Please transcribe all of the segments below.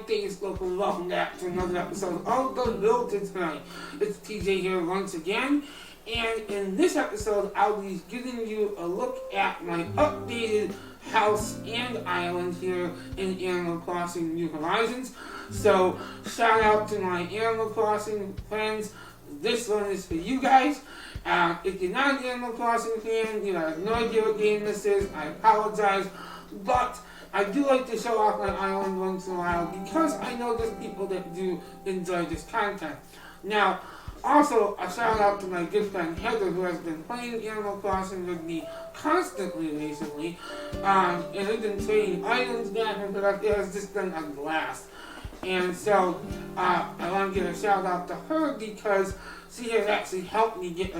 Alright, Facebook, and welcome back to another episode of The Realtor Tonight. It's TJ here once again, and in this episode, I'll be giving you a look at my updated house and island here in Animal Crossing New Horizons. So, shout out to my Animal Crossing friends. This one is for you guys. If you're not an Animal Crossing fan, you have no idea what game this is, I apologize, but I do like to show off my island once in a while because I know there's people that do enjoy this content. Now, also a shout out to my good friend Heather, who has been playing Animal Crossing with me constantly recently, and we've been trading items back and forth. It has just been a blast. And so, I want to give a shout out to her because she has actually helped me get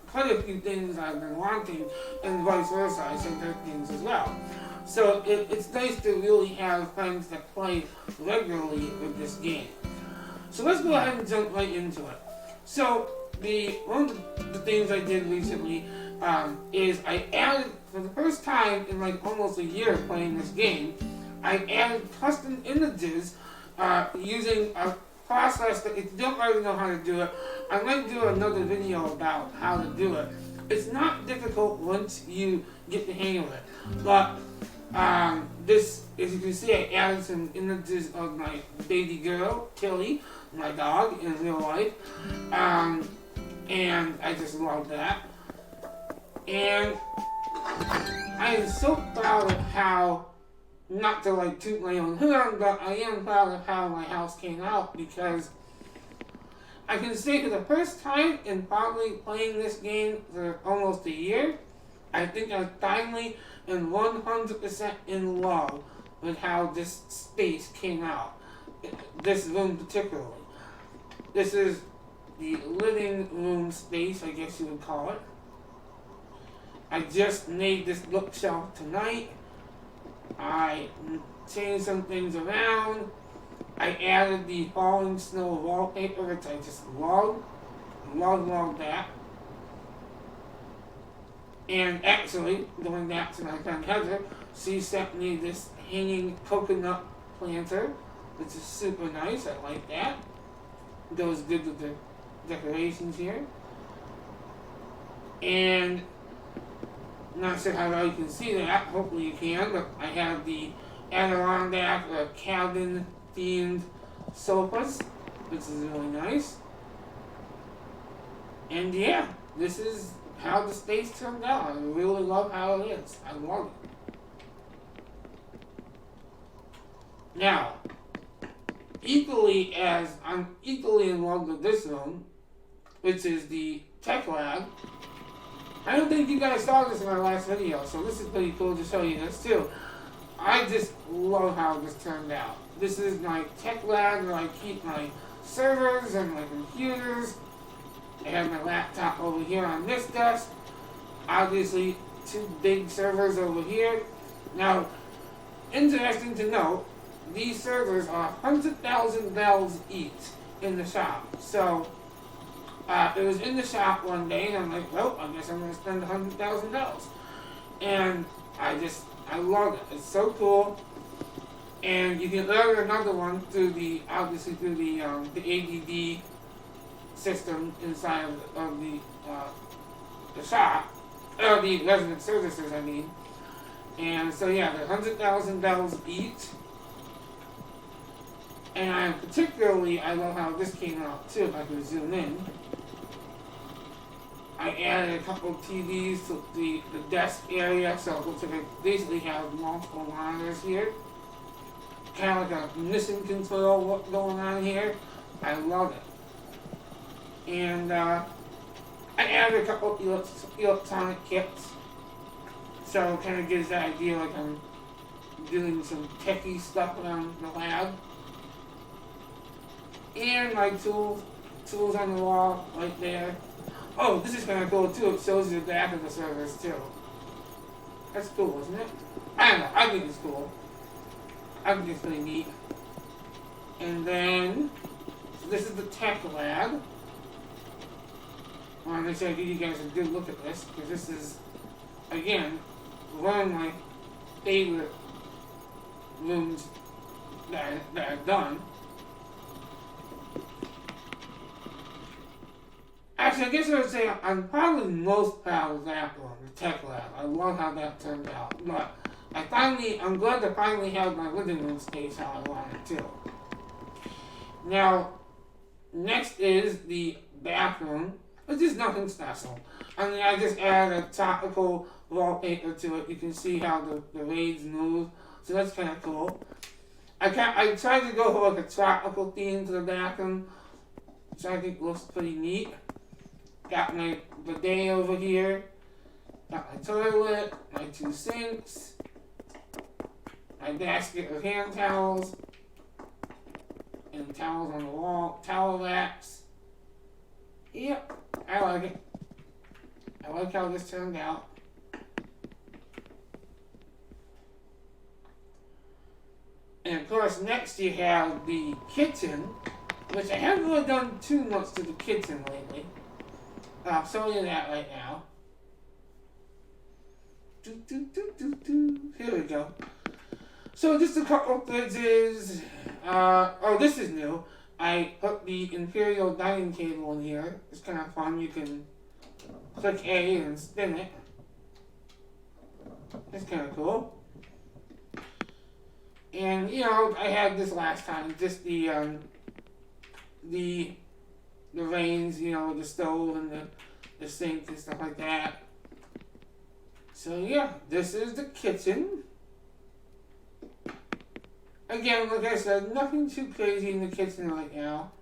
quite a few things I've been wanting, and vice versa. I sent her things as well. So it's nice to really have friends that play regularly with this game. So let's go ahead and jump right into it. So one of the things I did recently is I added, for the first time in like almost a year playing this game, I added custom images using a process that if you don't already know how to do it, I might do another video about how to do it. It's not difficult once you get the hang of it. But this, as you can see, I added some images of my baby girl, Tilly, my dog, in real life. And I just love that. And I am so proud of how, not to like toot my own horn, but I am proud of how my house came out because I can say for the first time in probably playing this game for almost a year, I think I'm finally and 100% in love with how this space came out. This room particularly. This is the living room space, I guess you would call it. I just made this bookshelf tonight. I changed some things around. I added the falling snow wallpaper, which I just love. Love that. And actually, going back to my friend Heather, she sent me this hanging coconut planter, which is super nice. I like that. Goes good with the decorations here. And not sure how well you can see that. Hopefully you can. But I have the Adirondack cabin themed sofas, which is really nice. And yeah, this is how the space turned out. I really love how it is. I love it. Now, I'm equally in love with this room, which is the Tech Lab. I don't think you guys saw this in my last video, so this is pretty cool to show you this too. I just love how this turned out. This is my Tech Lab where I keep my servers and my computers. I have my laptop over here on this desk. Obviously, two big servers over here. Now, interesting to note, these servers are 100,000 bells each in the shop. So, it was in the shop one day, and I'm like, well, I guess I'm going to spend 100,000 bells. And I love it. It's so cool. And you can order another one through the ADD system inside of the shop, or the resident services, I mean. And so yeah, they're 100,000 bells each. And particularly, I love how this came out too, if I can zoom in. I added a couple of TVs to the desk area, so it looks like I basically have multiple monitors here. Kind of like a mission control going on here. I love it. And I added a couple electronic kits, so it kind of gives that idea like I'm doing some techie stuff around the lab. And my tools on the wall right there. Oh, this is kind of cool too. It shows you the back of the servers too. That's cool, isn't it? I don't know. I think it's cool. I think it's really neat. And then, so this is the Tech Lab. I want to make sure I give you guys a good look at this, because this is, again, one of my favorite rooms that I've done. Actually, I guess I would say I'm probably most proud of that one, the tech lab. I love how that turned out. But I'm glad to finally have my living room space how I want it too. Now, next is the bathroom, which is nothing special. I mean, I just added a topical wallpaper to it. You can see how the waves move, so that's kind of cool. I tried to go for like a tropical theme to the bathroom, which I think looks pretty neat. Got my bidet over here. Got my toilet, my 2 sinks, my basket of hand towels, and towels on the wall, towel racks. Yep, I like it. I like how this turned out. And of course, next you have the kitchen, which I haven't really done too much to the kitchen lately. I'll show you that right now. Here we go. So just a couple of fridges. This is new. I put the Imperial dining table in here. It's kind of fun. You can click A and spin it. That's kind of cool. And I had this last time. Just the range, the stove and the sink and stuff like that. So yeah, this is the kitchen. Again, like I said, nothing too crazy in the kitchen right now.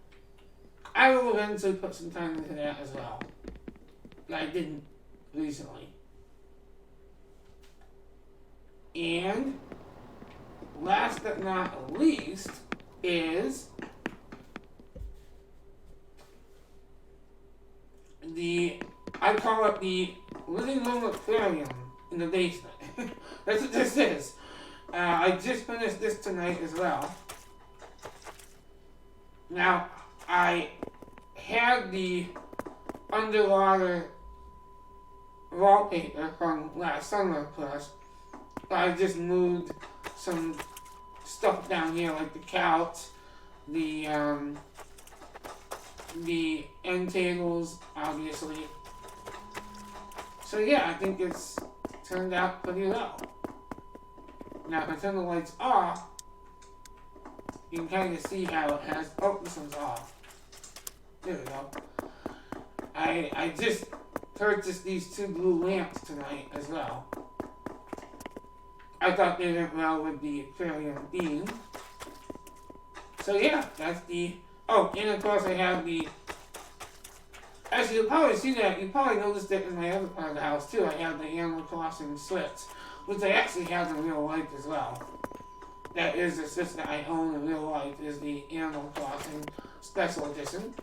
I will eventually put some time into that as well. I didn't recently. And last but not least is I call it the living room aquarium in the basement. That's what this is. I just finished this tonight as well. Now, I had the underwater wallpaper from last summer, of course. I just moved some stuff down here, like the couch, the end tables, obviously. So yeah, I think it's turned out pretty well. Now, if I turn the lights off, you can kind of see how it has. Oh, this one's off. There we go. I just purchased these 2 blue lamps tonight as well. I thought they went well with the aquarium theme. So yeah, that's the. Oh, and of course I have the. Actually, you'll probably see that. You probably noticed it in my other part of the house too. I have the Animal Crossing Switch, which I actually have in real life as well. That is the Switch that I own in real life, is the Animal Crossing Special Edition,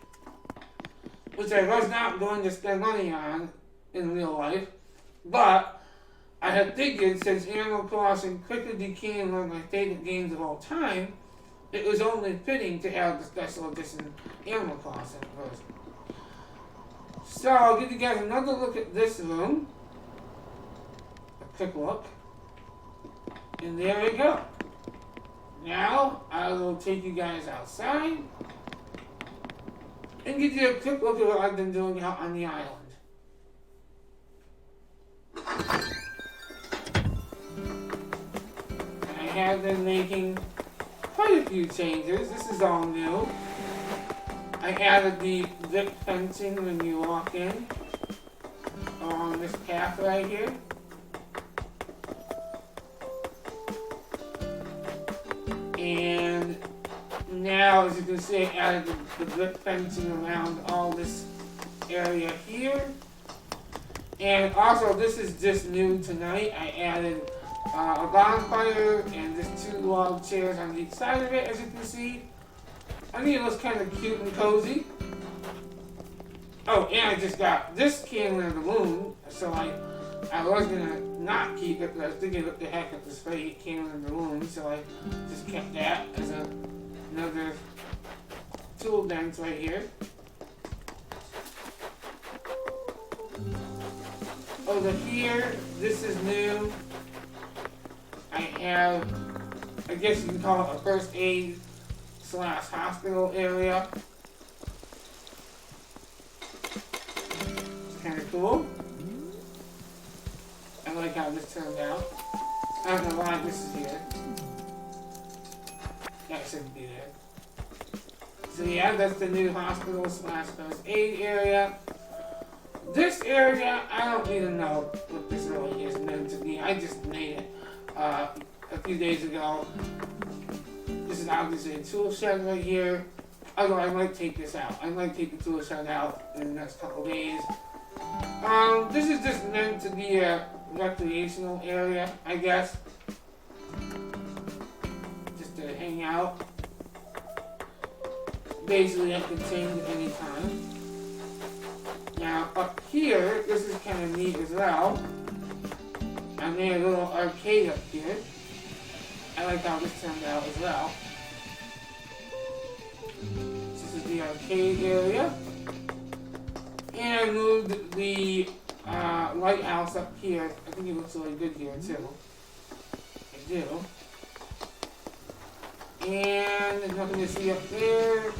which I was not going to spend money on in real life, but I had figured since Animal Crossing quickly became one of my favorite games of all time, it was only fitting to have the Special Edition Animal Crossing version. So I'll give you guys another look at this room. A quick look. And there we go. Now I will take you guys outside and give you a quick look at what I've been doing out on the island. I have been making quite a few changes. This is all new. I added the zip fencing when you walk in on this path right here. And now, as you can see, I added the zip fencing around all this area here. And also, this is just new tonight. I added a bonfire and just 2 log chairs on each side of it, as you can see. I think it looks kind of cute and cozy. Oh, and I just got this candle in the moon, so I was gonna not keep it, but I was thinking, what the heck, with this fake candle in the moon, so I just kept that as another tool bench right here. Over here, this is new. I have I guess you can call it a first aid slash hospital area. It's kind of cool. I like how this turned out. I don't know why this is here. That shouldn't be there. So yeah, that's the new hospital slash first aid area. This area, I don't even know what this really is meant to be. I just made it a few days ago. This is obviously a tool shed right here. Although I might take this out. I might take the tool shed out in the next couple days. This is just meant to be a recreational area, I guess. Just to hang out. Basically, I can change at any time. Now, up here, this is kind of neat as well. I made a little arcade up here. I like how this turned out as well. This is the arcade area. And I moved the lighthouse up here. I think it looks really good here too. I do. And there's nothing to see up there.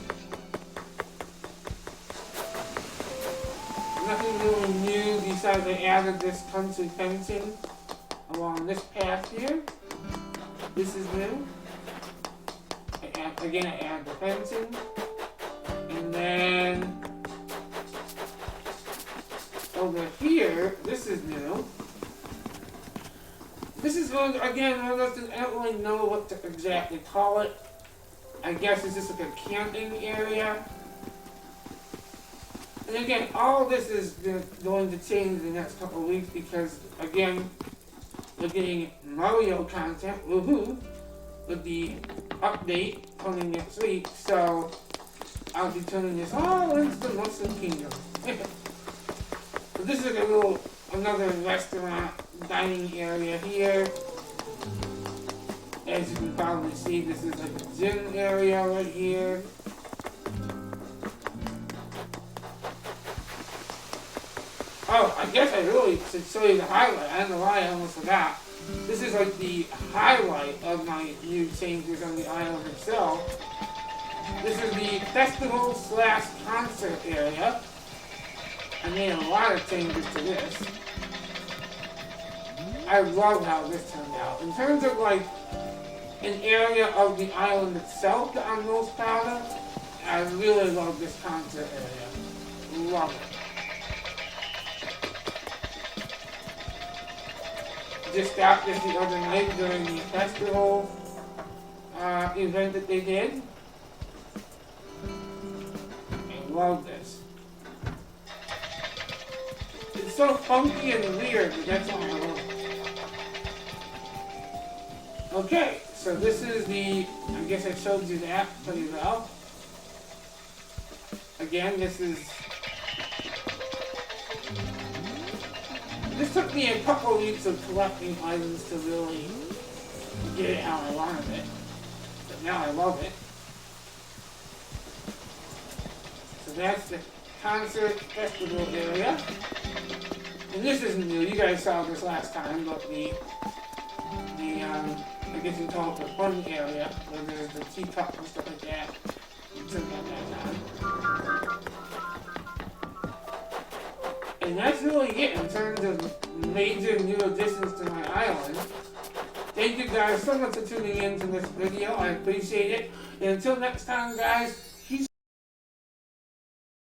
Nothing really new besides I added this country fencing along this path here. This is new. Again, I added the fencing. And then over here, this is new. This is going to, again, one of those things, I don't really know what to exactly call it. I guess it's just like a camping area. And again, all of this is going to change in the next couple of weeks because, again, we're getting Mario content, woohoo, with the update coming next week. So, I'll be turning this all into the Mushroom Kingdom. So this is like a little, another restaurant, dining area here. As you can probably see, this is like a gym area right here. Oh, I guess I really should show you the highlight. I don't know why I almost forgot. This is like the highlight of my new changes on the island itself. This is the festival slash concert area. I made a lot of changes to this. I love how this turned out. In terms of like an area of the island itself that I'm most proud of, I really love this concert area. Love it. Just got this the other night during the festival event that they did. I love this. It's so funky and weird, but that's all I love. Okay, so this is the, I guess I showed you that pretty well. Again, this took me a couple of weeks of collecting items to really get it how I wanted it. But now I love it. So that's the concert festival area. And this isn't new, you guys saw this last time, but the I guess you can call it the fun area, where there's the teacup and stuff like that. You took that time. And that's really it in terms of major new additions to my island. Thank you guys so much for tuning in to this video. I appreciate it. And until next time, guys,